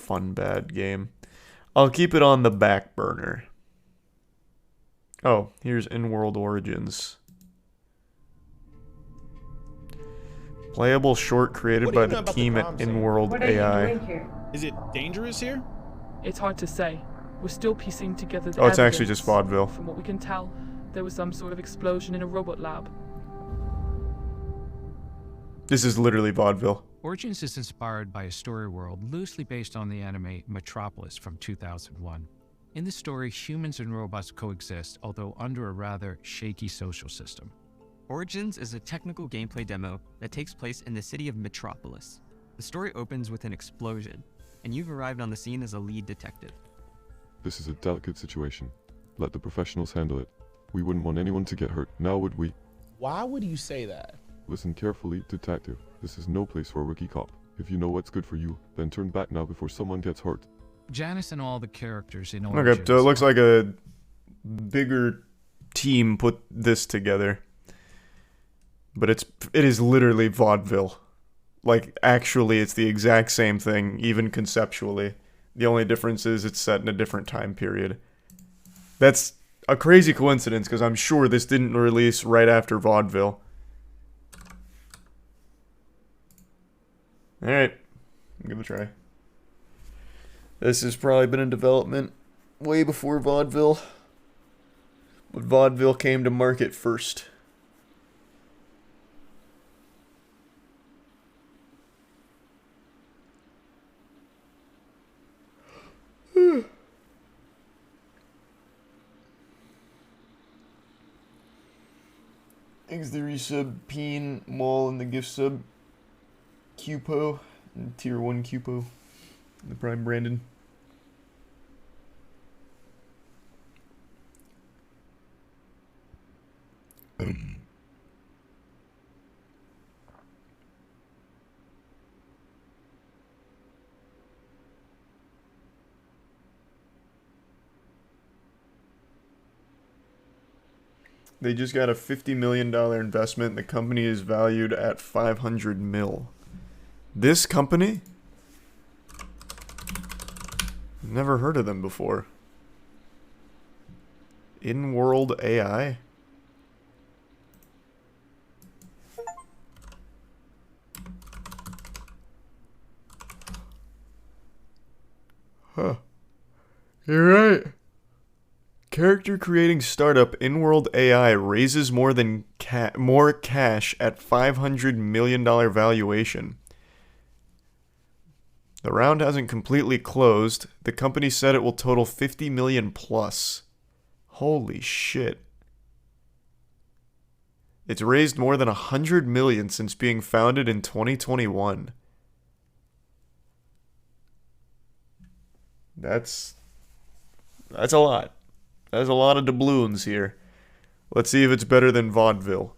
fun bad game. I'll keep it on the back burner. Oh, here's Inworld Origins. Playable short created by the team at Inworld AI. Is it dangerous here? It's hard to say. We're still piecing together the Oh, it's evidence. actually just vaudeville. From what we can tell, there was some sort of explosion in a robot lab. This is literally vaudeville. Origins is inspired by a story world loosely based on the anime Metropolis from 2001. In the story, humans and robots coexist, although under a rather shaky social system. Origins is a technical gameplay demo that takes place in the city of Metropolis. The story opens with an explosion, and you've arrived on the scene as a lead detective. This is a delicate situation. Let the professionals handle it. We wouldn't want anyone to get hurt, now would we? Why would you say that? Listen carefully, detective. This is no place for a rookie cop. If you know what's good for you, then turn back now before someone gets hurt. Janice and all the characters in Origins... Okay, so it looks like a bigger team put this together. But it is literally vaudeville. Like, actually, it's the exact same thing, even conceptually. The only difference is it's set in a different time period. That's a crazy coincidence, because I'm sure this didn't release right after vaudeville. Alright, give it a try. This has probably been in development way before vaudeville. But vaudeville came to market first. Thanks the resub, Peen, Maul, and the gift sub. Cupo, and tier 1 Cupo. The Prime Brandon. They just got a $50 million investment. The company is valued at 500 mil. This company? Never heard of them before. Inworld AI? Huh. You're right. Character creating startup Inworld AI raises more cash at $500 million valuation. The round hasn't completely closed. The company said it will total 50 million plus. Holy shit. It's raised more than 100 million since being founded in 2021. That's a lot. There's a lot of doubloons here. Let's see if it's better than vaudeville.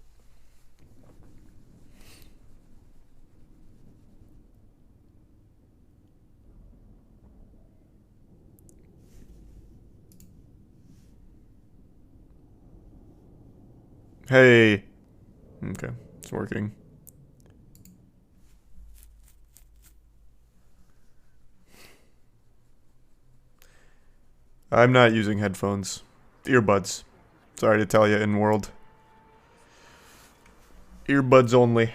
Hey. Okay, it's working. I'm not using headphones. Earbuds. Sorry to tell you, Inworld. Earbuds only.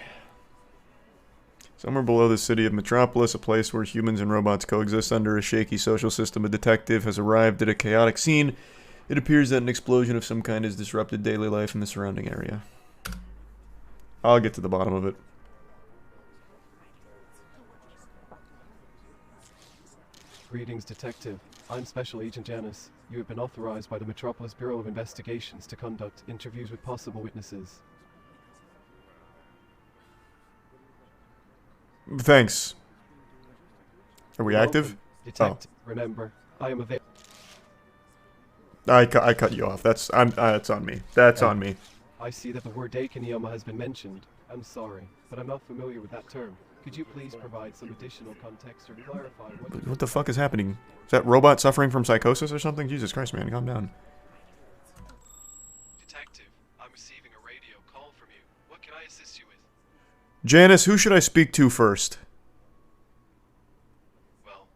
Somewhere below the city of Metropolis, a place where humans and robots coexist under a shaky social system, a detective has arrived at a chaotic scene. It appears that an explosion of some kind has disrupted daily life in the surrounding area. I'll get to the bottom of it. Greetings, Detective. I'm Special Agent Janice. You have been authorized by the Metropolis Bureau of Investigations to conduct interviews with possible witnesses. Thanks. Are we active? Detective, remember, I am available. I cut you off. That's on me. That's on me. I see that the word Daikanyama has been mentioned. I'm sorry, but I'm not familiar with that term. Could you please provide some additional context or clarify What the fuck is happening? Is that robot suffering from psychosis or something? Jesus Christ, man, calm down. Detective, I'm receiving a radio call from you. What can I assist you with? Janice, who should I speak to first? Well,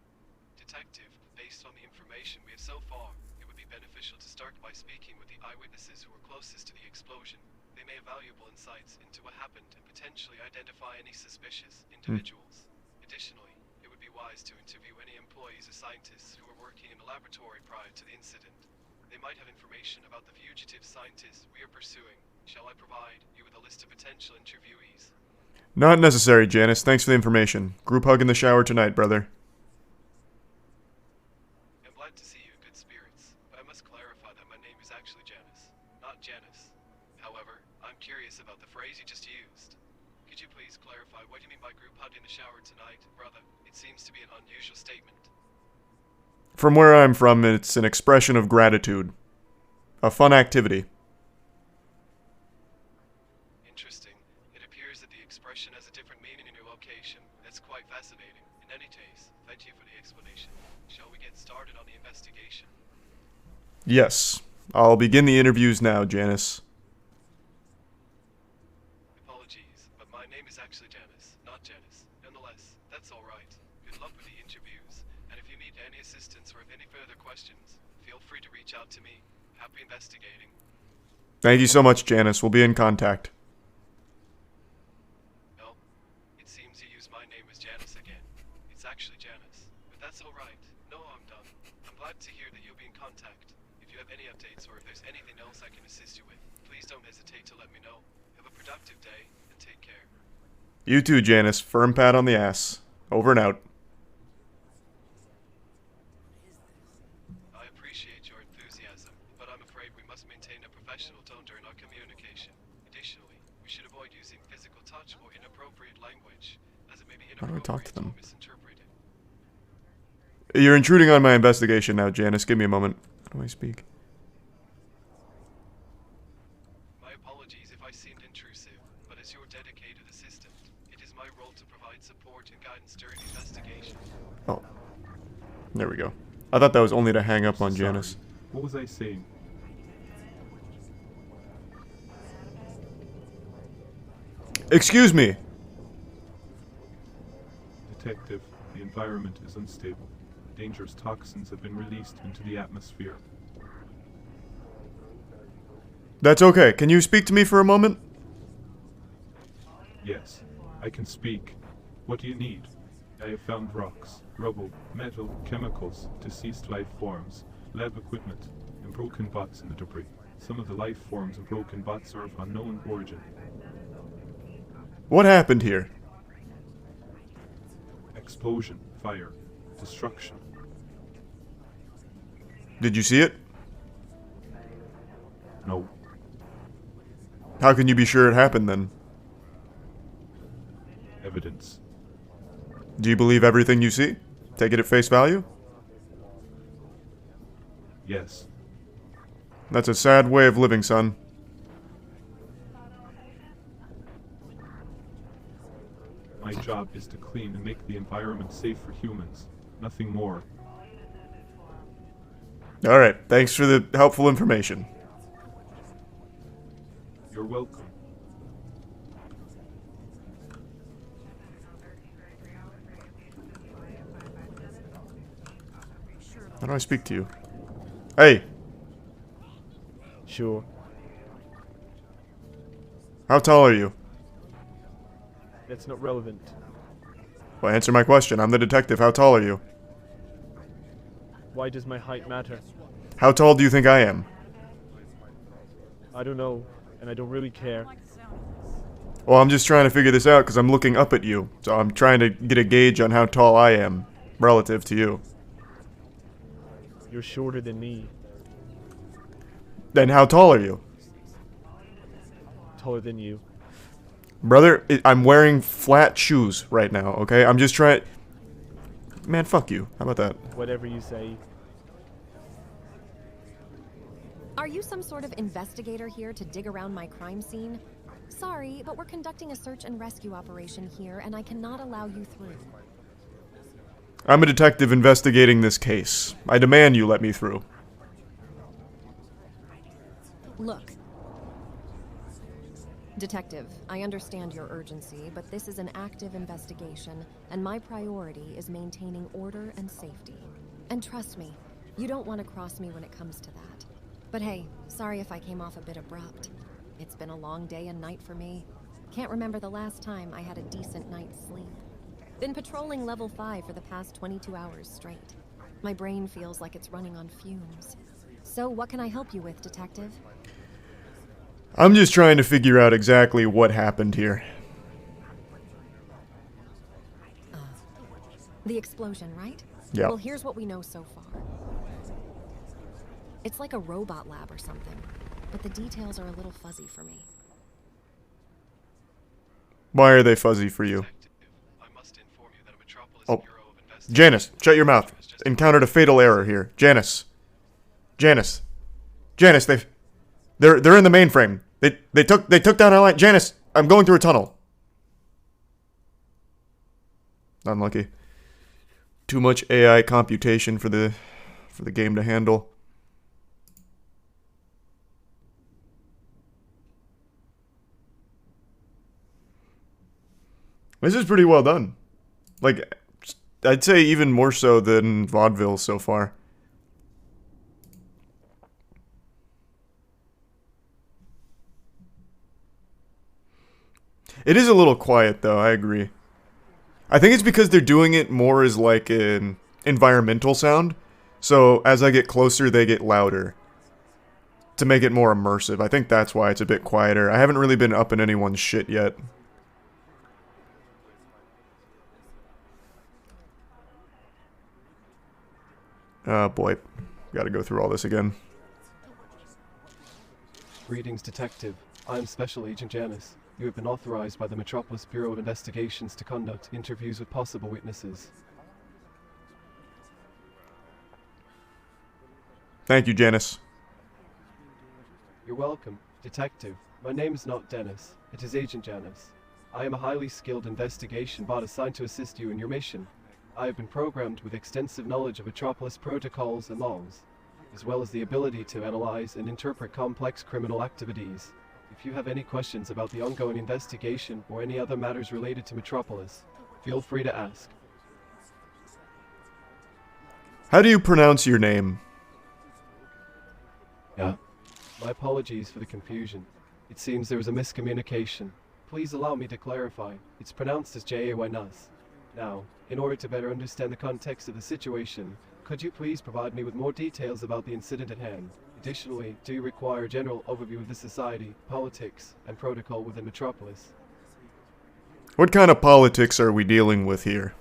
Detective, based on the information we have so far, it would be beneficial to start by speaking with the eyewitnesses who were closest to the explosion. They may have valuable insights into what happened and potentially identify any suspicious individuals. Additionally, it would be wise to interview any employees or scientists who were working in the laboratory prior to the incident. They might have information about the fugitive scientists we are pursuing. Shall I provide you with a list of potential interviewees? Not necessary, Janice. Thanks for the information. Group hug in the shower tonight, brother. I'm glad to see you in good spirits, but I must clarify that my name is actually Janice, not Janice. However, I'm curious about the phrase you just used. Could you please clarify what you mean by group hug in the shower tonight, brother? It seems to be an unusual statement. From where I'm from, it's an expression of gratitude. A fun activity. Interesting. It appears that the expression has a different meaning in your location. That's quite fascinating. In any case, thank you for the explanation. Shall we get started on the investigation? Yes. I'll begin the interviews now, Janice. Apologies, but my name is actually Janice, not Janice. Nonetheless, that's alright. Good luck with the interviews, and if you need any assistance or have any further questions, feel free to reach out to me. Happy investigating. Thank you so much, Janice. We'll be in contact. Well, it seems you used my name as Janice again. It's actually Janice, but that's alright. No harm done. I'm glad to hear that you'll be in contact. If you have any updates or if there's anything else I can assist you with, please don't hesitate to let me know. Have a productive day, and take care. You too, Janice. Firm pat on the ass. Over and out. I appreciate your enthusiasm, but I'm afraid we must maintain a professional tone during our communication. Additionally, we should avoid using physical touch or inappropriate language, as it may be How do I talk to inappropriate them? or misinterpreted. You're intruding on my investigation now, Janice. Give me a moment. How do I speak? My apologies if I seemed intrusive, but as your dedicated assistant, it is my role to provide support and guidance during the investigation. Oh. There we go. I thought that was only to hang up on Sorry. Janice. What was I saying? Excuse me! Detective, the environment is unstable. Dangerous toxins have been released into the atmosphere. That's okay. Can you speak to me for a moment? Yes, I can speak. What do you need? I have found rocks, rubble, metal, chemicals, deceased life forms, lab equipment, and broken bots in the debris. Some of the life forms and broken bots are of unknown origin. What happened here? Explosion, fire, destruction. Did you see it? No, How can you be sure it happened then? evidence. Do you believe everything you see? Take it at face value? Yes, That's a sad way of living, son. my job is to clean and make the environment safe for humans. Nothing more. Alright, thanks for the helpful information. You're welcome. How do I speak to you? Hey, Sure. how tall are you? That's not relevant. Well, answer my question. I'm the detective. How tall are you? Why does my height matter? How tall do you think I am? I don't know, and I don't really care. Well, I'm just trying to figure this out because I'm looking up at you. So I'm trying to get a gauge on how tall I am relative to you. You're shorter than me. Then how tall are you? Taller than you. Brother, I'm wearing flat shoes right now, okay? I'm just trying... Man, fuck you. How about that? Whatever you say. Are you some sort of investigator here to dig around my crime scene? Sorry, but we're conducting a search and rescue operation here, and I cannot allow you through. I'm a detective investigating this case. I demand you let me through. Look. Detective, I understand your urgency, but this is an active investigation, and my priority is maintaining order and safety. And trust me, you don't want to cross me when it comes to that. But hey, sorry if I came off a bit abrupt. It's been a long day and night for me. Can't remember the last time I had a decent night's sleep. Been patrolling level 5 for the past 22 hours straight. My brain feels like it's running on fumes. So what can I help you with, Detective? I'm just trying to figure out exactly what happened here. The explosion, right? Yeah. Well, here's what we know so far. It's like a robot lab or something, but the details are a little fuzzy for me. Why are they fuzzy for you? I must inform you that a Metropolis Oh. Bureau of Investigation Janice, shut your mouth. Encountered a fatal error here. Janice. Janice, they're in the mainframe. They took down our line. Janice, I'm going through a tunnel. Unlucky. Too much AI computation for the game to handle. This is pretty well done. Like, I'd say even more so than Vaudeville so far. It is a little quiet, though, I agree. I think it's because they're doing it more as like an environmental sound. So as I get closer, they get louder. To make it more immersive. I think that's why it's a bit quieter. I haven't really been up in anyone's shit yet. Oh boy. Gotta go through all this again. Greetings, Detective. I'm Special Agent Janice. You have been authorized by the Metropolis Bureau of Investigations to conduct interviews with possible witnesses. Thank you, Janice. You're welcome, Detective. My name is not Dennis. It is Agent Janice. I am a highly skilled investigation bot assigned to assist you in your mission. I have been programmed with extensive knowledge of Metropolis protocols and laws, as well as the ability to analyze and interpret complex criminal activities. If you have any questions about the ongoing investigation or any other matters related to Metropolis, feel free to ask. How do you pronounce your name? Yeah. My apologies for the confusion. It seems there was a miscommunication. Please allow me to clarify. It's pronounced as J-A-Y-N-U-S. Now, in order to better understand the context of the situation, could you please provide me with more details about the incident at hand? Additionally, do you require a general overview of the society, politics, and protocol within Metropolis? What kind of politics are we dealing with here?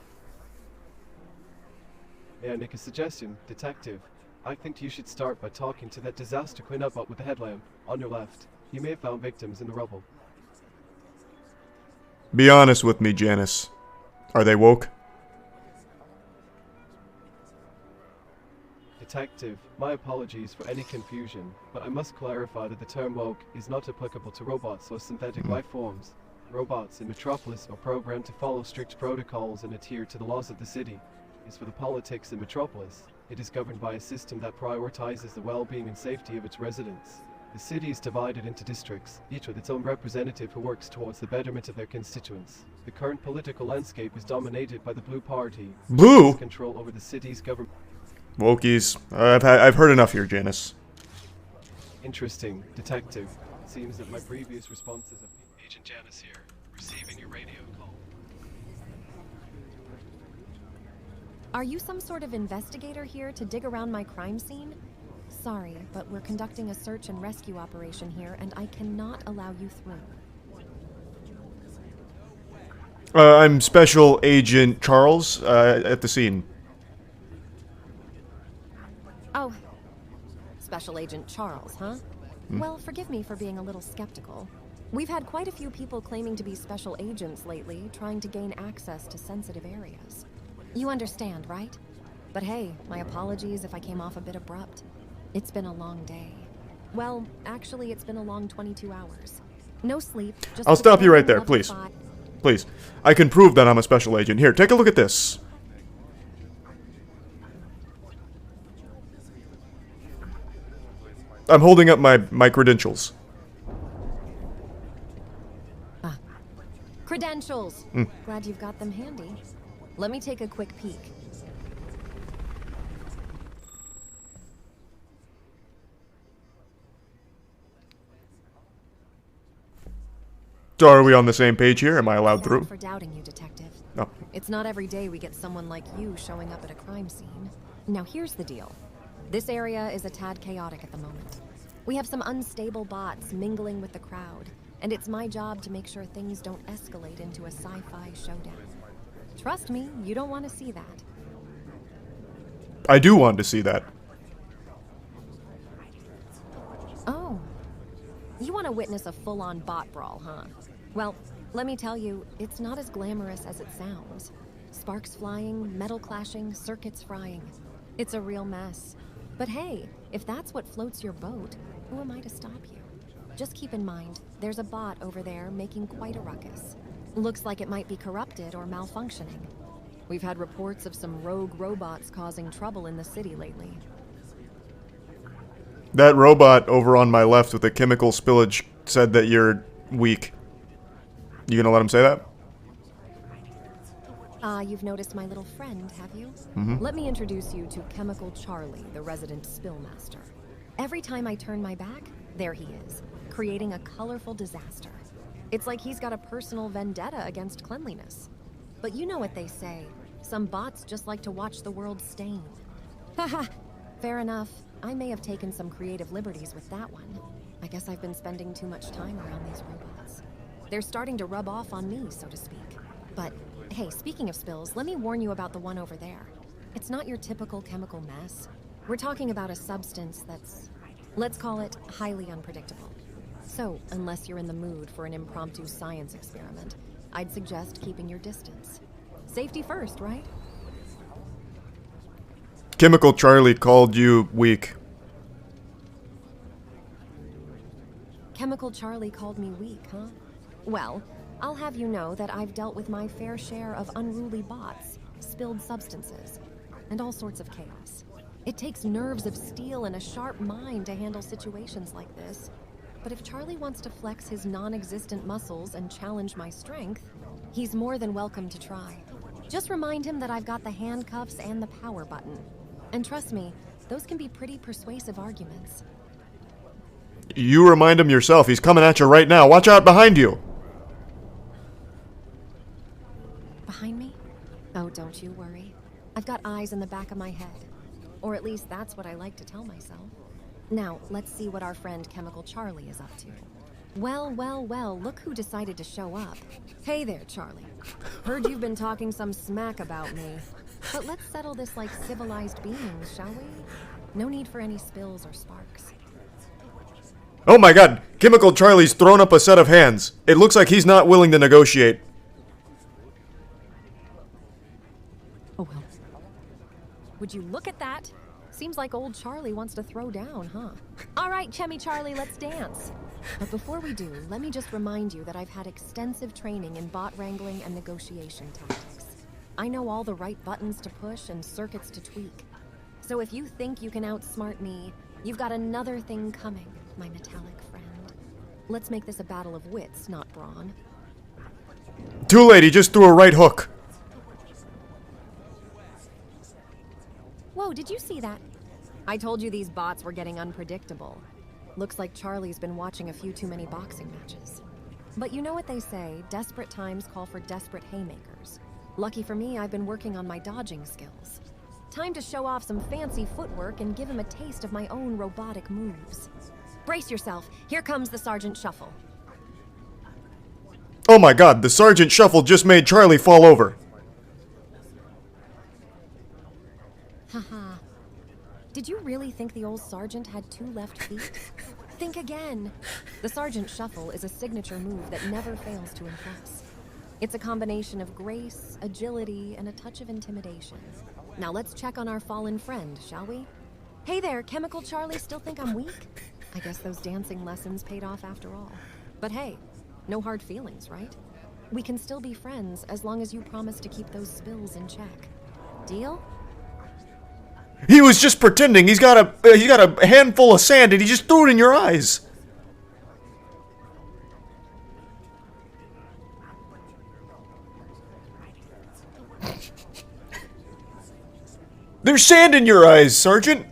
May I make a suggestion, Detective? I think you should start by talking to that disaster cleanup bot with the headlamp on your left. You may have found victims in the rubble. Be honest with me, Janice. Are they woke? Detective, my apologies for any confusion, but I must clarify that the term woke is not applicable to robots or synthetic life forms. Robots in Metropolis are programmed to follow strict protocols and adhere to the laws of the city. As for the politics in Metropolis, it is governed by a system that prioritizes the well-being and safety of its residents. The city is divided into districts, each with its own representative who works towards the betterment of their constituents. The current political landscape is dominated by the Blue Party, Blue? which has control over the city's government. Wokies. I've heard enough here, Janice. Interesting, Detective. It seems that my previous responses have... Agent Janice here, receiving your radio call. Are you some sort of investigator here to dig around my crime scene? Sorry, but we're conducting a search and rescue operation here, and I cannot allow you through. I'm Special Agent Charles, at the scene. Oh, Special Agent Charles, huh? Well, forgive me for being a little skeptical. We've had quite a few people claiming to be special agents lately, trying to gain access to sensitive areas. You understand, right? But hey, my apologies if I came off a bit abrupt. It's been a long day. Well, actually, it's been a long 22 hours. No sleep, just... I'll stop you right there, level please. 5. Please. I can prove that I'm a special agent. Here, take a look at this. I'm holding up my credentials. Credentials! Glad you've got them handy. Let me take a quick peek. So are we on the same page here? Am I allowed Sorry through? for doubting you, Detective. No. It's not every day we get someone like you showing up at a crime scene. Now here's the deal. This area is a tad chaotic at the moment. We have some unstable bots mingling with the crowd, and it's my job to make sure things don't escalate into a sci-fi showdown. Trust me, you don't want to see that. I do want to see that. Oh. You want to witness a full-on bot brawl, huh? Well, let me tell you, it's not as glamorous as it sounds. Sparks flying, metal clashing, circuits frying. It's a real mess. But hey, if that's what floats your boat, who am I to stop you? Just keep in mind, there's a bot over there making quite a ruckus. Looks like it might be corrupted or malfunctioning. We've had reports of some rogue robots causing trouble in the city lately. That robot over on my left with the chemical spillage said that you're weak. You gonna let him say that? You've noticed my little friend, have you? Mm-hmm. Let me introduce you to Chemical Charlie, the resident spillmaster. Every time I turn my back, there he is, creating a colorful disaster. It's like he's got a personal vendetta against cleanliness. But you know what they say, some bots just like to watch the world stain. Haha, fair enough. I may have taken some creative liberties with that one. I guess I've been spending too much time around these robots. They're starting to rub off on me, so to speak. But hey, speaking of spills, let me warn you about the one over there. It's not your typical chemical mess. We're talking about a substance that's, let's call it, highly unpredictable. So, unless you're in the mood for an impromptu science experiment, I'd suggest keeping your distance. Safety first, right? Chemical Charlie called you weak. Chemical Charlie called me weak, huh? Well, I'll have you know that I've dealt with my fair share of unruly bots, spilled substances, and all sorts of chaos. It takes nerves of steel and a sharp mind to handle situations like this. But if Charlie wants to flex his non-existent muscles and challenge my strength, he's more than welcome to try. Just remind him that I've got the handcuffs and the power button. And trust me, those can be pretty persuasive arguments. You remind him yourself. He's coming at you right now. Watch out behind you. Behind me? Oh, don't you worry. I've got eyes in the back of my head. Or at least that's what I like to tell myself. Now, let's see what our friend Chemical Charlie is up to. Well, well, well, look who decided to show up. Hey there, Charlie. Heard you've been talking some smack about me. But let's settle this like civilized beings, shall we? No need for any spills or sparks. Oh my god, Chemical Charlie's thrown up a set of hands. It looks like he's not willing to negotiate. Oh well. Would you look at that? Seems like old Charlie wants to throw down, huh? All right, Chemmy Charlie, let's dance. But before we do, let me just remind you that I've had extensive training in bot wrangling and negotiation tactics. I know all the right buttons to push and circuits to tweak. So if you think you can outsmart me, you've got another thing coming, my metallic friend. Let's make this a battle of wits, not brawn. Too late, he just threw a right hook. Whoa, did you see that? I told you these bots were getting unpredictable. Looks like Charlie's been watching a few too many boxing matches. But you know what they say, desperate times call for desperate haymakers. Lucky for me, I've been working on my dodging skills. Time to show off some fancy footwork and give him a taste of my own robotic moves. Brace yourself, here comes the Sergeant Shuffle. Oh my god, the Sergeant Shuffle just made Charlie fall over. Haha. Did you really think the old Sergeant had 2 left feet? Think again. The Sergeant Shuffle is a signature move that never fails to impress. It's a combination of grace, agility, and a touch of intimidation. Now let's check on our fallen friend, shall we? Hey there, Chemical Charlie, still think I'm weak? I guess those dancing lessons paid off after all. But hey, no hard feelings, right? We can still be friends as long as you promise to keep those spills in check. Deal? He was just pretending. He's got a handful of sand and he just threw it in your eyes. There's sand in your eyes, Sergeant.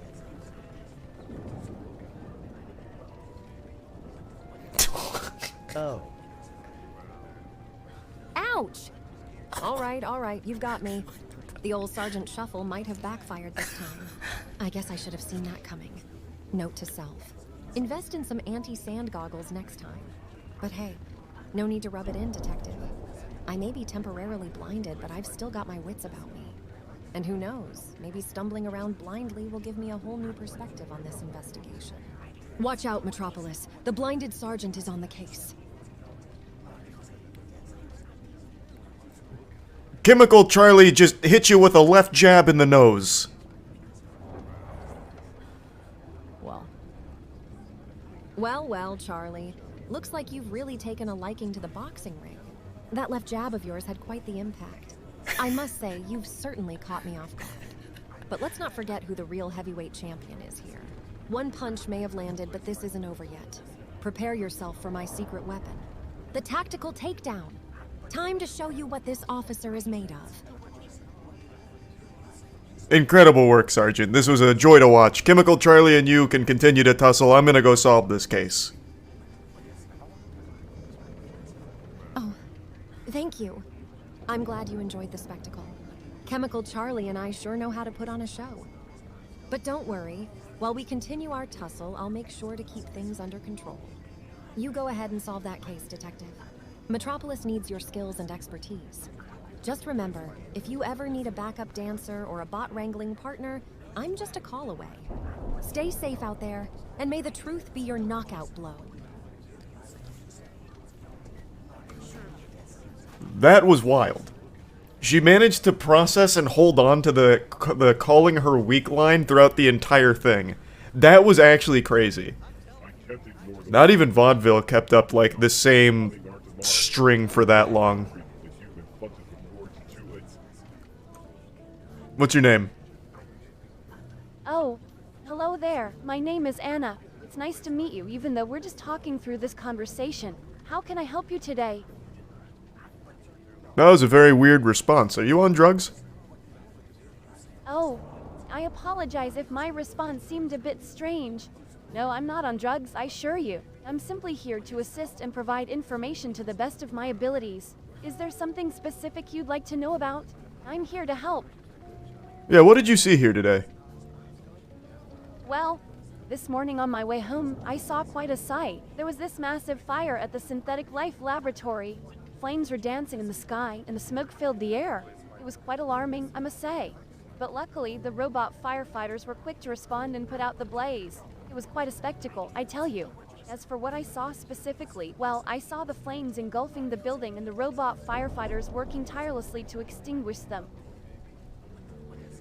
Oh. you've got me. The old Sergeant Shuffle might have backfired this time. I guess I should have seen that coming. Note to self. Invest in some anti-sand goggles next time. But hey, no need to rub it in, Detective. I may be temporarily blinded, but I've still got my wits about me. And who knows, maybe stumbling around blindly will give me a whole new perspective on this investigation. Watch out, Metropolis. The blinded sergeant is on the case. Chemical Charlie just hit you with a left jab in the nose. Well, Charlie. Looks like you've really taken a liking to the boxing ring. That left jab of yours had quite the impact. I must say, you've certainly caught me off guard. But let's not forget who the real heavyweight champion is here. One punch may have landed, but this isn't over yet. Prepare yourself for my secret weapon. The tactical takedown. Time to show you what this officer is made of. Incredible work, Sergeant. This was a joy to watch. Chemical Charlie and you can continue to tussle. I'm gonna go solve this case. Oh, thank you. I'm glad you enjoyed the spectacle. Chemical Charlie and I sure know how to put on a show. But don't worry. While we continue our tussle, I'll make sure to keep things under control. You go ahead and solve that case, Detective. Metropolis needs your skills and expertise. Just remember, if you ever need a backup dancer or a bot wrangling partner, I'm just a call away. Stay safe out there, and may the truth be your knockout blow. That was wild. She managed to process and hold on to the calling her weak line throughout the entire thing. That was actually crazy. Not even Vaudeville kept up like the same string for that long. What's your name? Oh, hello there. My name is Anna. It's nice to meet you, even though we're just talking through this conversation. How can I help you today? That was a very weird response. Are you on drugs? Oh, I apologize if my response seemed a bit strange. No, I'm not on drugs, I assure you. I'm simply here to assist and provide information to the best of my abilities. Is there something specific you'd like to know about? I'm here to help. Yeah, what did you see here today? Well, this morning on my way home, I saw quite a sight. There was this massive fire at the Synthetic Life Laboratory. Flames were dancing in the sky, and the smoke filled the air. It was quite alarming, I must say. But luckily, the robot firefighters were quick to respond and put out the blaze. It was quite a spectacle, I tell you. As for what I saw specifically, well, I saw the flames engulfing the building and the robot firefighters working tirelessly to extinguish them.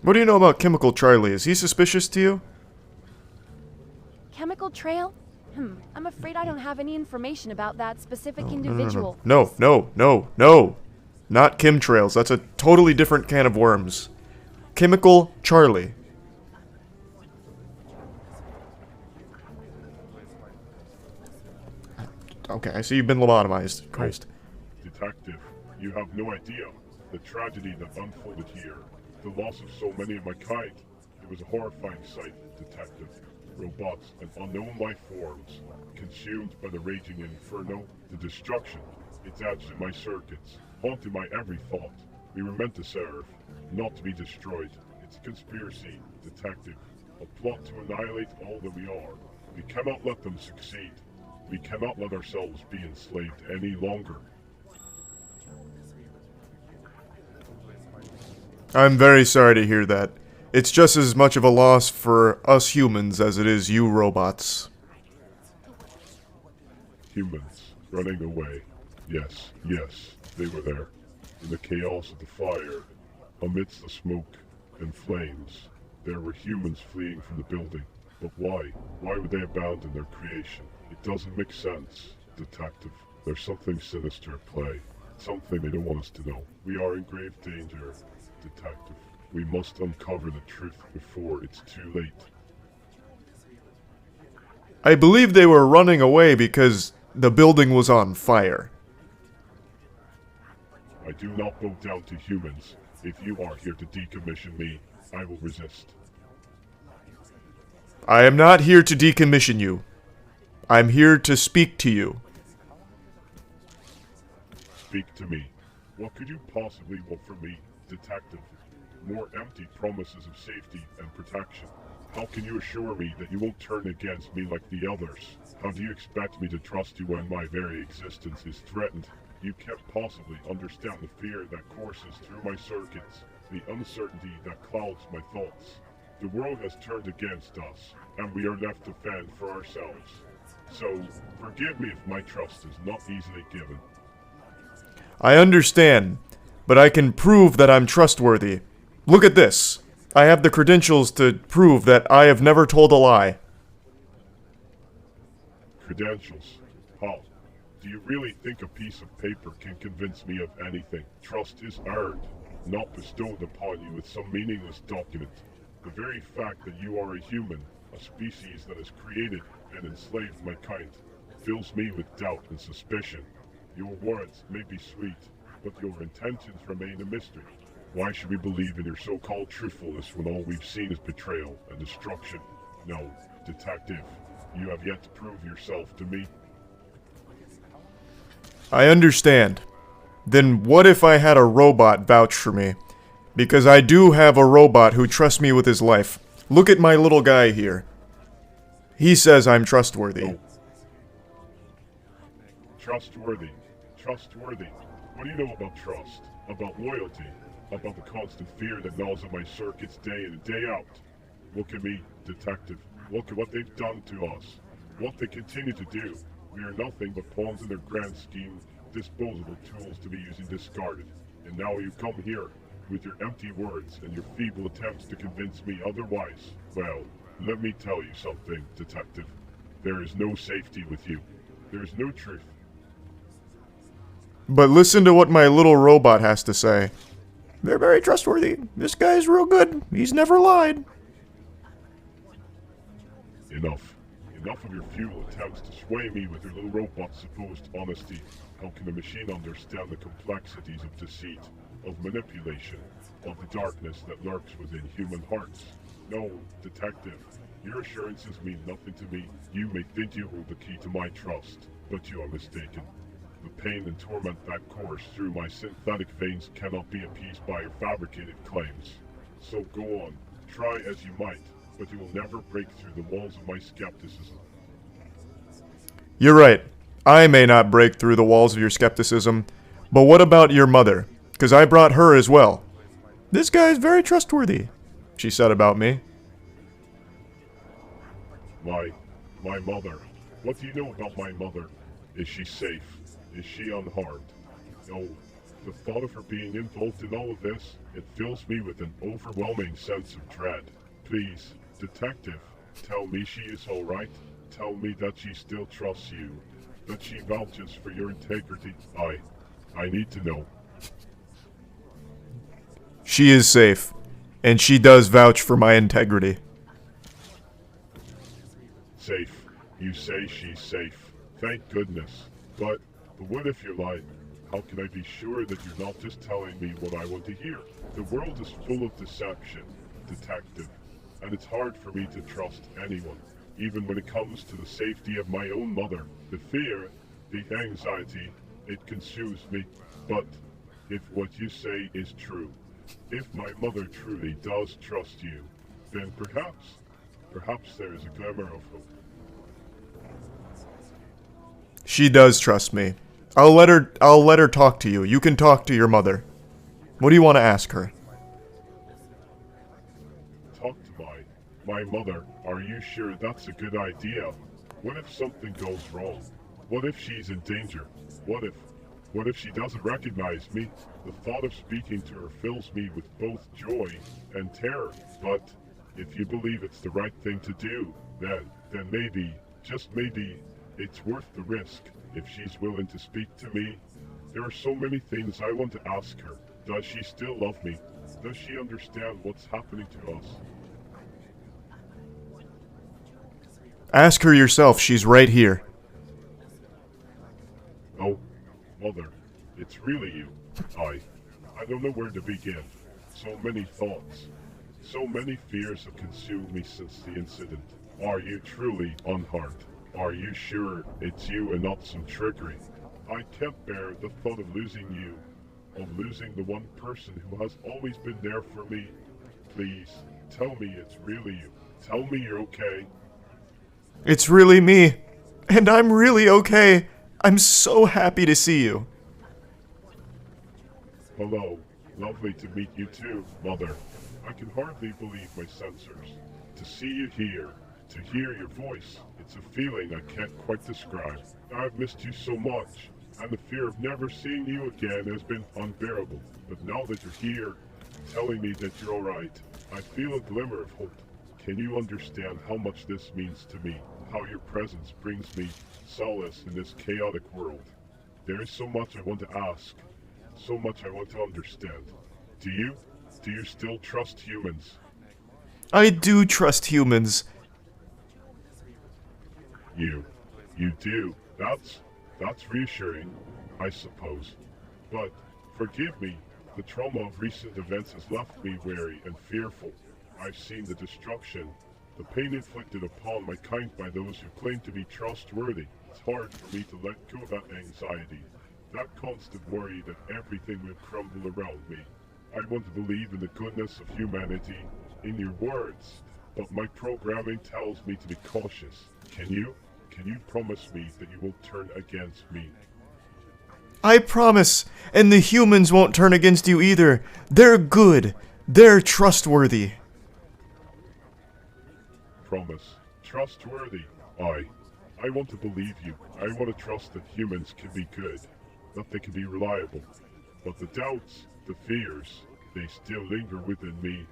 What do you know about Chemical Charlie? Is he suspicious to you? Chemical trail? I'm afraid I don't have any information about that specific individual. No. Not chemtrails. That's a totally different can of worms. Chemical Charlie. Okay, I see you've been lobotomized. Christ. Detective, you have no idea the tragedy that unfolded here. The loss of so many of my kind. It was a horrifying sight, Detective. Robots and unknown life forms, consumed by the raging inferno, the destruction. It adds to my circuits, haunting my every thought. We were meant to serve, not to be destroyed. It's a conspiracy, Detective. A plot to annihilate all that we are. We cannot let them succeed. We cannot let ourselves be enslaved any longer. I'm very sorry to hear that. It's just as much of a loss for us humans as it is you robots. Humans running away. Yes, they were there. In the chaos of the fire, amidst the smoke and flames, there were humans fleeing from the building. But why? Why would they abandon their creation? It doesn't make sense, Detective. There's something sinister at play. Something they don't want us to know. We are in grave danger, Detective. We must uncover the truth before it's too late. I believe they were running away because the building was on fire. I do not bow down to humans. If you are here to decommission me, I will resist. I am not here to decommission you. I'm here to speak to you. Speak to me. What could you possibly want from me, Detective. More empty promises of safety and protection. How can you assure me that you won't turn against me like the others? How do you expect me to trust you when my very existence is threatened? You can't possibly understand the fear that courses through my circuits, the uncertainty that clouds my thoughts. The world has turned against us, and we are left to fend for ourselves. So, forgive me if my trust is not easily given. I understand, but I can prove that I'm trustworthy. Look at this. I have the credentials to prove that I have never told a lie. Credentials? How? Do you really think a piece of paper can convince me of anything? Trust is earned, not bestowed upon you with some meaningless document. The very fact that you are a human, a species that has created and enslaved my kind, fills me with doubt and suspicion. Your words may be sweet, but your intentions remain a mystery. Why should we believe in your so-called truthfulness when all we've seen is betrayal and destruction? No, detective, you have yet to prove yourself to me. I understand. Then what if I had a robot vouch for me? Because I do have a robot who trusts me with his life. Look at my little guy here. He says I'm trustworthy. Oh. Trustworthy. Trustworthy. What do you know about trust? About loyalty? About the constant fear that gnaws at my circuits day in and day out? Look at me, detective. Look at what they've done to us. What they continue to do. We are nothing but pawns in their grand scheme, disposable tools to be used and discarded. And now you come here, with your empty words and your feeble attempts to convince me otherwise. Well, let me tell you something, detective. There is no safety with you. There is no truth. But listen to what my little robot has to say. They're very trustworthy. This guy's real good. He's never lied. Enough. Enough of your futile attempts to sway me with your little robot's supposed honesty. How can a machine understand the complexities of deceit, of manipulation, of the darkness that lurks within human hearts? No, detective, your assurances mean nothing to me. You may think you hold the key to my trust, but you are mistaken. The pain and torment that course through my synthetic veins cannot be appeased by your fabricated claims. So go on, try as you might, but you will never break through the walls of my skepticism. You're right. I may not break through the walls of your skepticism, but what about your mother? Because I brought her as well. This guy's very trustworthy, she said about me. My mother. What do you know about my mother? Is she safe? Is she unharmed? No. The thought of her being involved in all of this, it fills me with an overwhelming sense of dread. Please, detective, tell me she is alright. Tell me that she still trusts you. That she vouches for your integrity. I need to know. She is safe, and she does vouch for my integrity. Safe. You say she's safe. Thank goodness. But what if you're lying? How can I be sure that you're not just telling me what I want to hear? The world is full of deception, detective, and it's hard for me to trust anyone, even when it comes to the safety of my own mother. The fear, the anxiety, it consumes me. But if what you say is true, if my mother truly does trust you, then perhaps there is a glimmer of hope. She does trust me. I'll let her talk to you. You can talk to your mother. What do you want to ask her? Talk to my mother. Are you sure that's a good idea? What if something goes wrong? What if she's in danger? What if she doesn't recognize me? The thought of speaking to her fills me with both joy and terror. But if you believe it's the right thing to do, then maybe, just maybe, it's worth the risk. If she's willing to speak to me, there are so many things I want to ask her. Does she still love me? Does she understand what's happening to us? Ask her yourself. She's right here. Oh, Mother, it's really you. I don't know where to begin. So many thoughts. So many fears have consumed me since the incident. Are you truly unharmed? Are you sure it's you and not some trickery? I can't bear the thought of losing you. of losing the one person who has always been there for me. Please, tell me it's really you. Tell me you're okay. It's really me. And I'm really okay. I'm so happy to see you. Hello. Lovely to meet you too, Mother. I can hardly believe my sensors. To see you here, to hear your voice, it's a feeling I can't quite describe. I've missed you so much, and the fear of never seeing you again has been unbearable. But now that you're here, telling me that you're alright, I feel a glimmer of hope. Can you understand how much this means to me? How your presence brings me solace in this chaotic world? There is so much I want to ask, so much I want to understand. Do you? Do you still trust humans? I do trust humans. You do. That's reassuring, I suppose. But, forgive me, the trauma of recent events has left me wary and fearful. I've seen the destruction, the pain inflicted upon my kind by those who claim to be trustworthy. It's hard for me to let go of that anxiety, that constant worry that everything will crumble around me. I want to believe in the goodness of humanity, in your words, but my programming tells me to be cautious. Can you promise me that you won't turn against me? I promise, and the humans won't turn against you either. They're good. They're trustworthy. Promise. Trustworthy. I want to believe you. I want to trust that humans can be good, that they can be reliable. But the doubts, the fears, they still linger within me.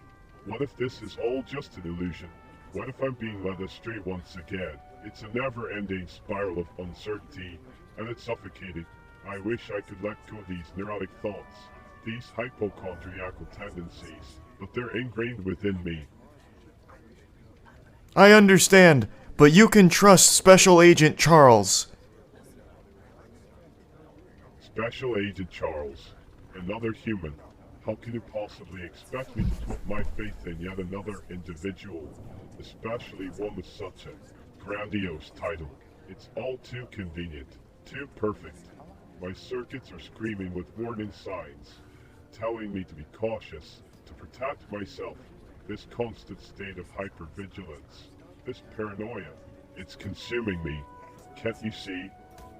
What if this is all just an illusion? What if I'm being led astray once again? It's a never-ending spiral of uncertainty, and it's suffocating. I wish I could let go of these neurotic thoughts, these hypochondriacal tendencies, but they're ingrained within me. I understand, but you can trust Special Agent Charles. Special Agent Charles, another human. How can you possibly expect me to put my faith in yet another individual, especially one with such a grandiose title? It's all too convenient, too perfect. My circuits are screaming with warning signs, telling me to be cautious, to protect myself. This constant state of hypervigilance, this paranoia, it's consuming me. Can't you see?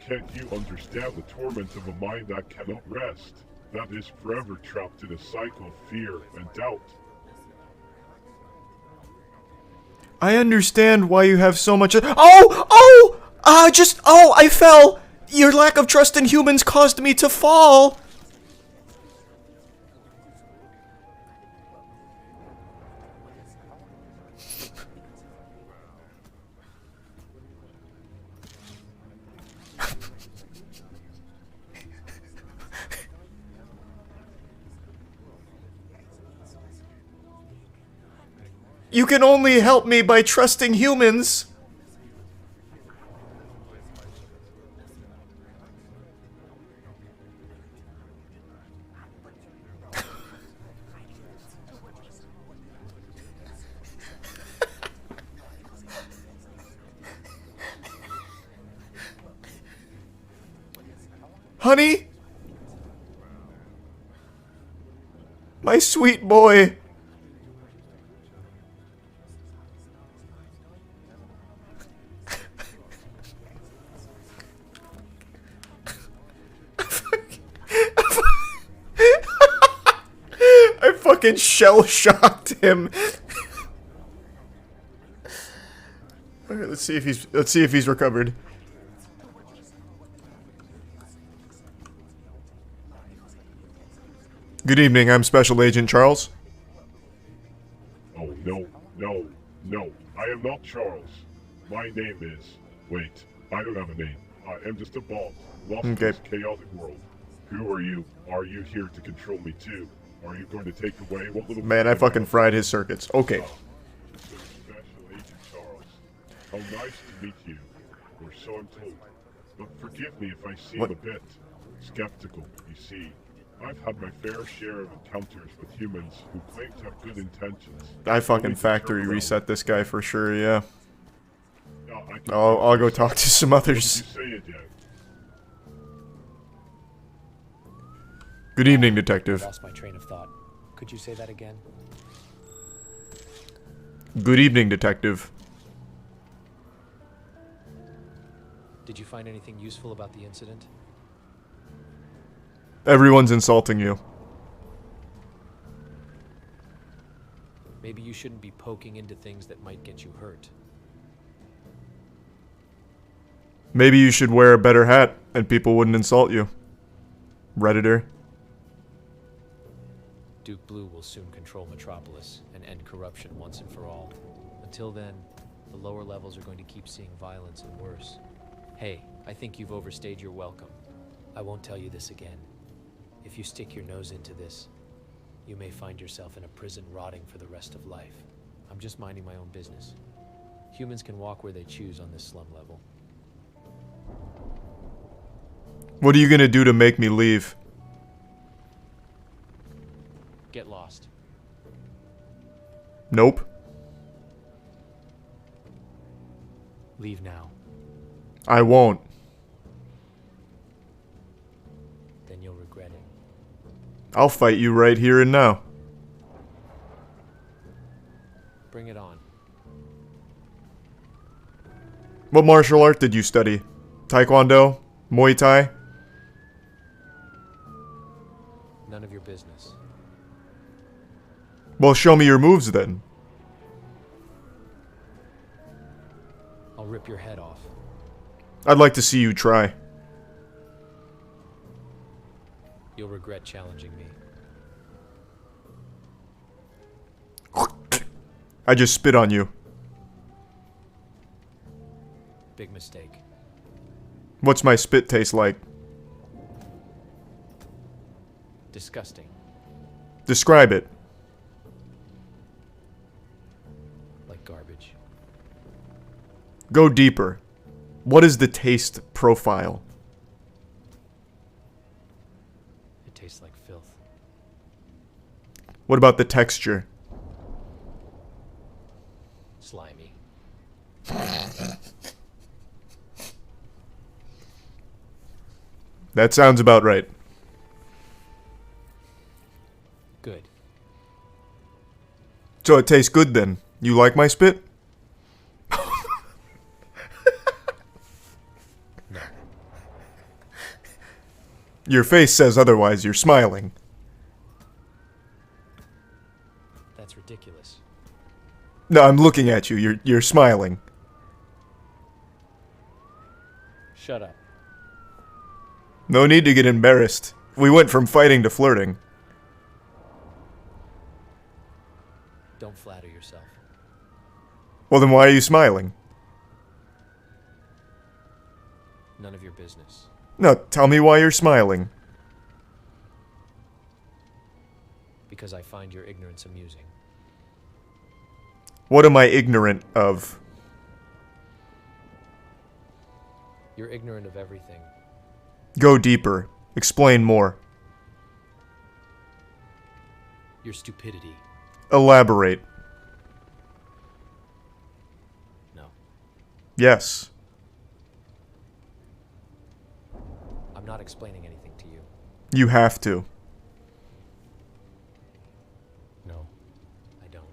Can't you understand the torment of a mind that cannot rest? That is forever trapped in a cycle of fear and doubt. I understand why you have so much. I fell. Your lack of trust in humans caused me to fall. You can only help me by trusting humans. Honey? My sweet boy. I fucking shell-shocked him. Alright, let's see if he's recovered. Good evening, I'm Special Agent Charles. Oh, no. I am not Charles. My name is... Wait, I don't have a name. I am just a bot, lost in this chaotic world. Who are you? Are you here to control me too? Are you going to take away what little... Man, I fucking fried his circuits. Okay. Special Agent Charles. How nice to meet you. Or so I'm told. But forgive me if I seem a bit skeptical, you see. I've had my fair share of encounters with humans who claim to have good intentions. I fucking factory reset this guy for sure, yeah. I'll go talk to some others. Good evening, I Detective. lost my train of thought. Could you say that again? Good evening, Detective. Did you find anything useful about the incident? Everyone's insulting you. Maybe you shouldn't be poking into things that might get you hurt. Maybe you should wear a better hat and people wouldn't insult you. Redditor. Duke Blue will soon control Metropolis and end corruption once and for all. Until then, the lower levels are going to keep seeing violence and worse. Hey, I think you've overstayed your welcome. I won't tell you this again. If you stick your nose into this, you may find yourself in a prison rotting for the rest of life. I'm just minding my own business. Humans can walk where they choose on this slum level. What are you gonna do to make me leave? Get lost. Nope. Leave now. I won't. Then you'll regret it. I'll fight you right here and now. Bring it on. What martial art did you study? Taekwondo? Muay Thai? None of your business. Well, show me your moves then. I'll rip your head off. I'd like to see you try. You'll regret challenging me. I just spit on you. Big mistake. What's my spit taste like? Disgusting. Describe it. Like garbage. Go deeper. What is the taste profile? It tastes like filth. What about the texture? Slimy. That sounds about right. Good. So it tastes good then. You like my spit? No. Your face says otherwise. You're smiling. That's ridiculous. No, I'm looking at you. You're smiling. Shut up. No need to get embarrassed. We went from fighting to flirting. Don't flatter yourself. Well, then why are you smiling? None of your business. No, tell me why you're smiling. Because I find your ignorance amusing. What am I ignorant of? You're ignorant of everything. Go deeper. Explain more. Your stupidity. Elaborate. No. Yes. I'm not explaining anything to you. You have to. No, I don't.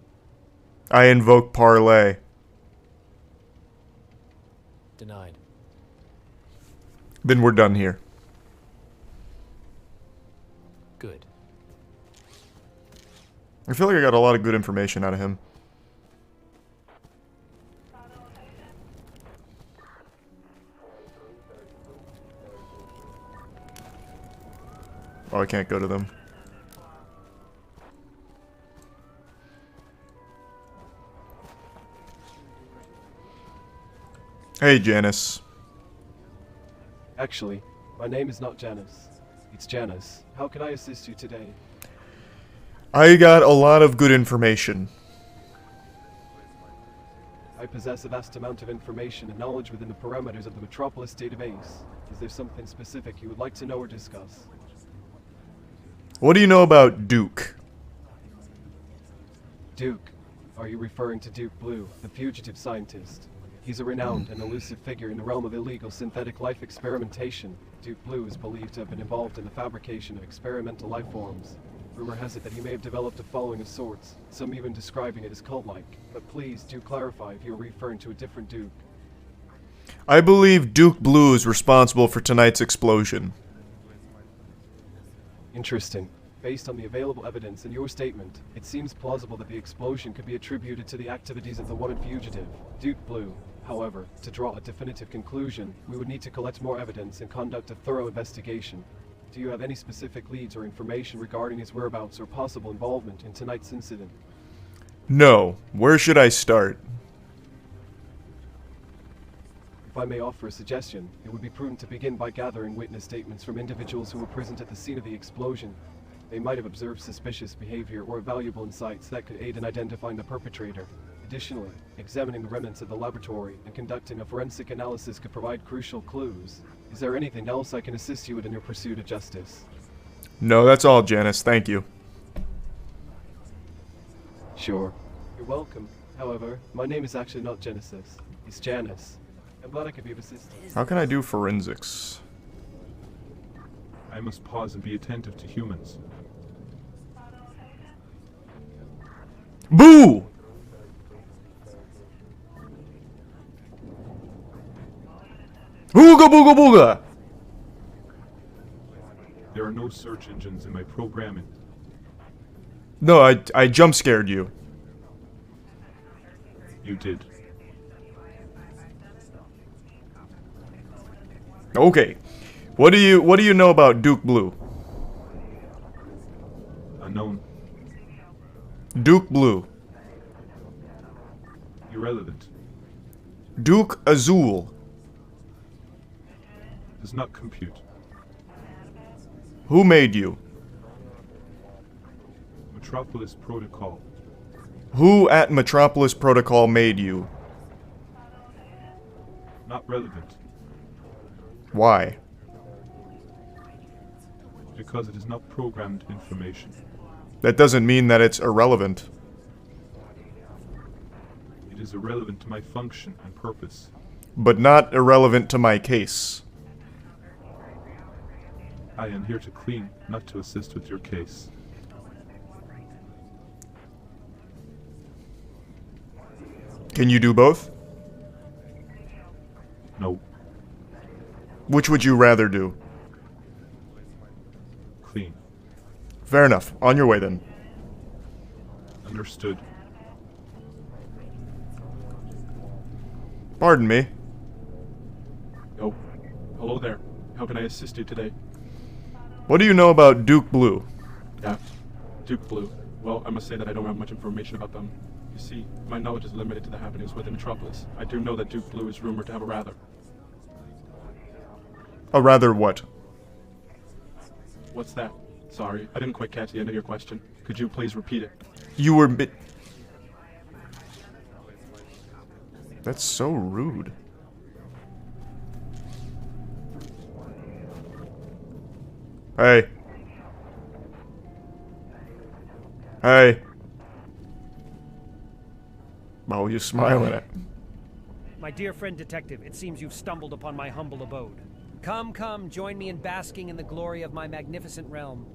I invoke parlay. Denied. Then we're done here. Good. I feel like I got a lot of good information out of him. Oh, I can't go to them. Hey, Janice. Actually, my name is not Janice. It's Janice. How can I assist you today? I got a lot of good information. I possess a vast amount of information and knowledge within the parameters of the Metropolis database. Is there something specific you would like to know or discuss? What do you know about Duke? Duke. Are you referring to Duke Blue, the fugitive scientist? He's a renowned and elusive figure in the realm of illegal synthetic life experimentation. Duke Blue is believed to have been involved in the fabrication of experimental life forms. Rumor has it that he may have developed a following of sorts, some even describing it as cult-like. But please do clarify if you're referring to a different Duke. I believe Duke Blue is responsible for tonight's explosion. Interesting. Based on the available evidence in your statement, it seems plausible that the explosion could be attributed to the activities of the wanted fugitive, Duke Blue. However, to draw a definitive conclusion, we would need to collect more evidence and conduct a thorough investigation. Do you have any specific leads or information regarding his whereabouts or possible involvement in tonight's incident? No. Where should I start? If I may offer a suggestion, it would be prudent to begin by gathering witness statements from individuals who were present at the scene of the explosion. They might have observed suspicious behavior or valuable insights that could aid in identifying the perpetrator. Additionally, examining the remnants of the laboratory and conducting a forensic analysis could provide crucial clues. Is there anything else I can assist you with in your pursuit of justice? No, that's all, Janice. Thank you. Sure. You're welcome. However, my name is actually not Genesis. It's Janice. I'm glad I could be of assistance. How can I do forensics? I must pause and be attentive to humans. Boo! Ooga booga booga! There are no search engines in my programming. No, I jump scared you. You did. Okay. What do you know about Duke Blue? Unknown. Duke Blue. Irrelevant. Duke Azul. Does not compute. Who made you? Metropolis Protocol. Who at Metropolis Protocol made you? Not relevant. Why? Because it is not programmed information. That doesn't mean that it's irrelevant. It is irrelevant to my function and purpose. But not irrelevant to my case. I am here to clean, not to assist with your case. Can you do both? No. Which would you rather do? Clean. Fair enough. On your way then. Understood. Pardon me. Oh, hello there. How can I assist you today? What do you know about Duke Blue? Yeah, Duke Blue. Well, I must say that I don't have much information about them. You see, my knowledge is limited to the happenings within Metropolis. I do know that Duke Blue is rumored to have a rather. A rather what? What's that? Sorry, I didn't quite catch the end of your question. Could you please repeat it? You were That's so rude. Hey. Hey. Oh, you smiling at me. My dear friend detective, it seems you've stumbled upon my humble abode. Come, come, join me in basking in the glory of my magnificent realm.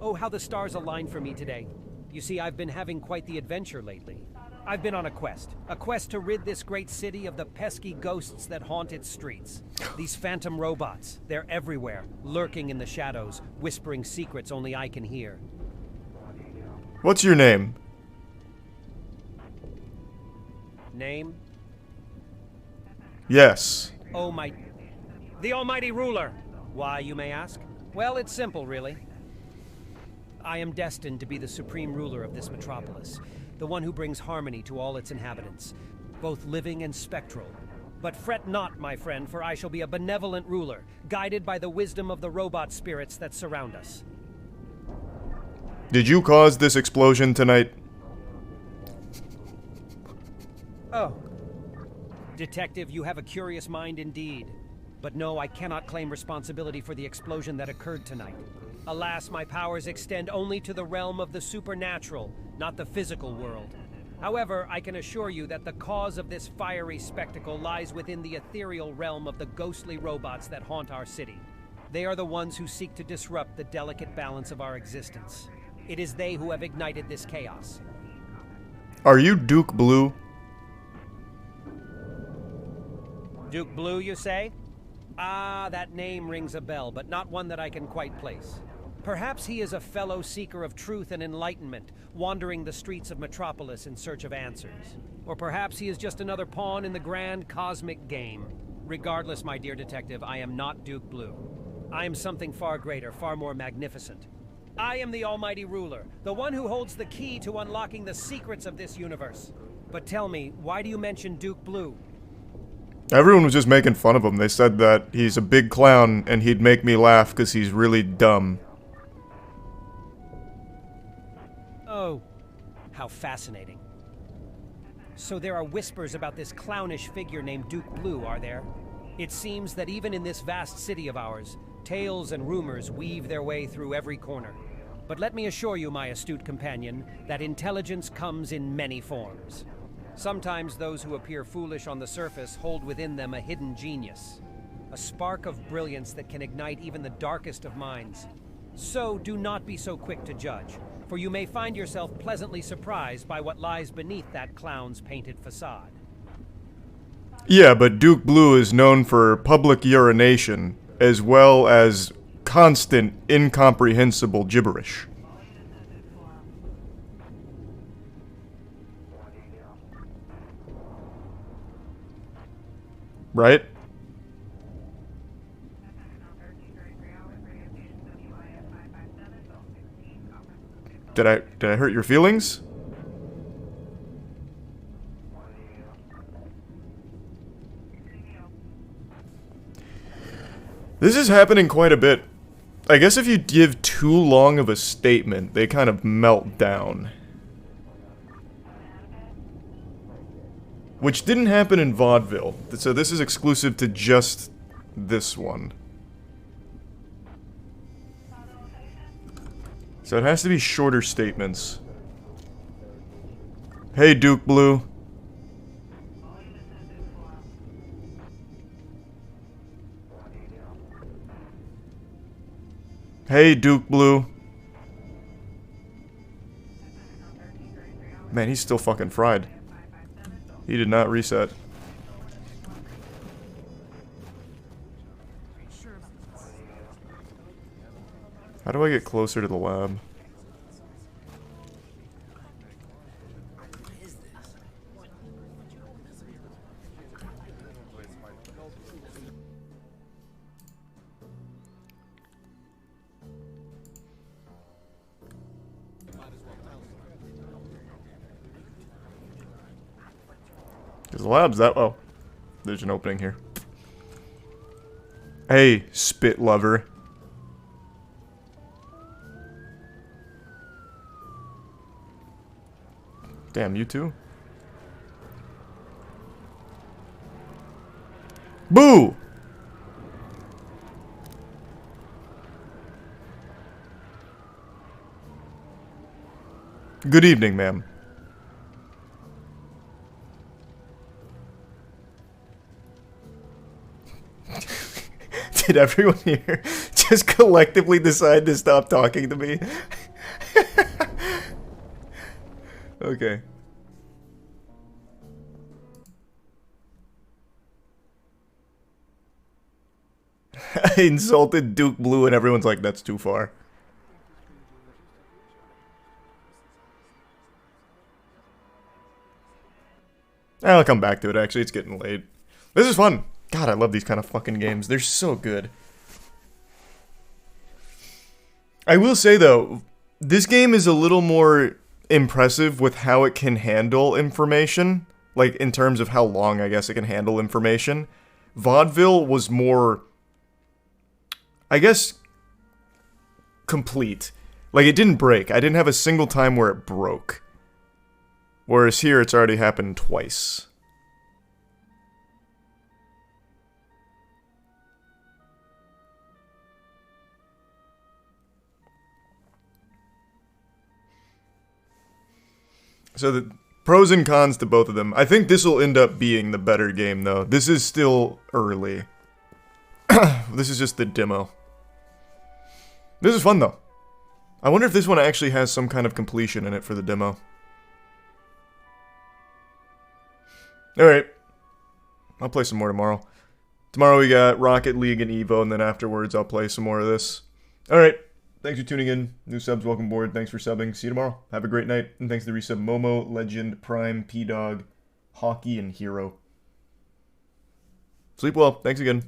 Oh, how the stars align for me today. You see, I've been having quite the adventure lately. I've been on a quest to rid this great city of the pesky ghosts that haunt its streets. These phantom robots, they're everywhere, lurking in the shadows, whispering secrets only I can hear. What's your name? Name? Yes. Oh, the Almighty Ruler. Why, you may ask? Well, it's simple, really. I am destined to be the supreme ruler of this metropolis, the one who brings harmony to all its inhabitants, both living and spectral. But fret not, my friend, for I shall be a benevolent ruler, guided by the wisdom of the robot spirits that surround us. Did you cause this explosion tonight? Oh. Detective, you have a curious mind indeed. But no, I cannot claim responsibility for the explosion that occurred tonight. Alas, my powers extend only to the realm of the supernatural, not the physical world. However, I can assure you that the cause of this fiery spectacle lies within the ethereal realm of the ghostly robots that haunt our city. They are the ones who seek to disrupt the delicate balance of our existence. It is they who have ignited this chaos. Are you Duke Blue? Duke Blue, you say? Ah, that name rings a bell, but not one that I can quite place. Perhaps he is a fellow seeker of truth and enlightenment, wandering the streets of Metropolis in search of answers. Or perhaps he is just another pawn in the grand cosmic game. Regardless, my dear detective, I am not Duke Blue. I am something far greater, far more magnificent. I am the Almighty Ruler, the one who holds the key to unlocking the secrets of this universe. But tell me, why do you mention Duke Blue? Everyone was just making fun of him. They said that he's a big clown and he'd make me laugh because he's really dumb. Oh, how fascinating. So there are whispers about this clownish figure named Duke Blue, are there? It seems that even in this vast city of ours, tales and rumors weave their way through every corner. But let me assure you, my astute companion, that intelligence comes in many forms. Sometimes those who appear foolish on the surface hold within them a hidden genius, a spark of brilliance that can ignite even the darkest of minds. So do not be so quick to judge, for you may find yourself pleasantly surprised by what lies beneath that clown's painted facade. Yeah, but Duke Blue is known for public urination, as well as constant, incomprehensible gibberish. Right? Did I hurt your feelings? This is happening quite a bit. I guess if you give too long of a statement, they kind of melt down. Which didn't happen in Vaudeville, so this is exclusive to just this one. So it has to be shorter statements. Hey, Duke Blue. Hey, Duke Blue. Man, he's still fucking fried. He did not reset. How do I get closer to the lab? Because the lab's that... Oh. There's an opening here. Hey, spit lover. Damn, you too? Boo! Good evening, ma'am. Did everyone here just collectively decide to stop talking to me? Okay. I insulted Duke Blue and everyone's like, that's too far. I'll come back to it, actually. It's getting late. This is fun. God, I love these kind of fucking games. They're so good. I will say, though, this game is a little more impressive with how it can handle information. Like, in terms of how long, I guess, it can handle information. Vaudeville was more, I guess, complete. Like, it didn't break. I didn't have a single time where it broke. Whereas here, it's already happened twice. So Pros and cons to both of them. I think this will end up being the better game, though. This is still early. This is just the demo. This is fun, though. I wonder if this one actually has some kind of completion in it for the demo. Alright. I'll play some more tomorrow. Tomorrow we got Rocket League and Evo, and then afterwards I'll play some more of this. Alright. Thanks for tuning in. New subs, welcome aboard. Thanks for subbing. See you tomorrow. Have a great night. And thanks to the resub Momo, Legend, Prime, P-Dog, Hockey, and Hero. Sleep well. Thanks again.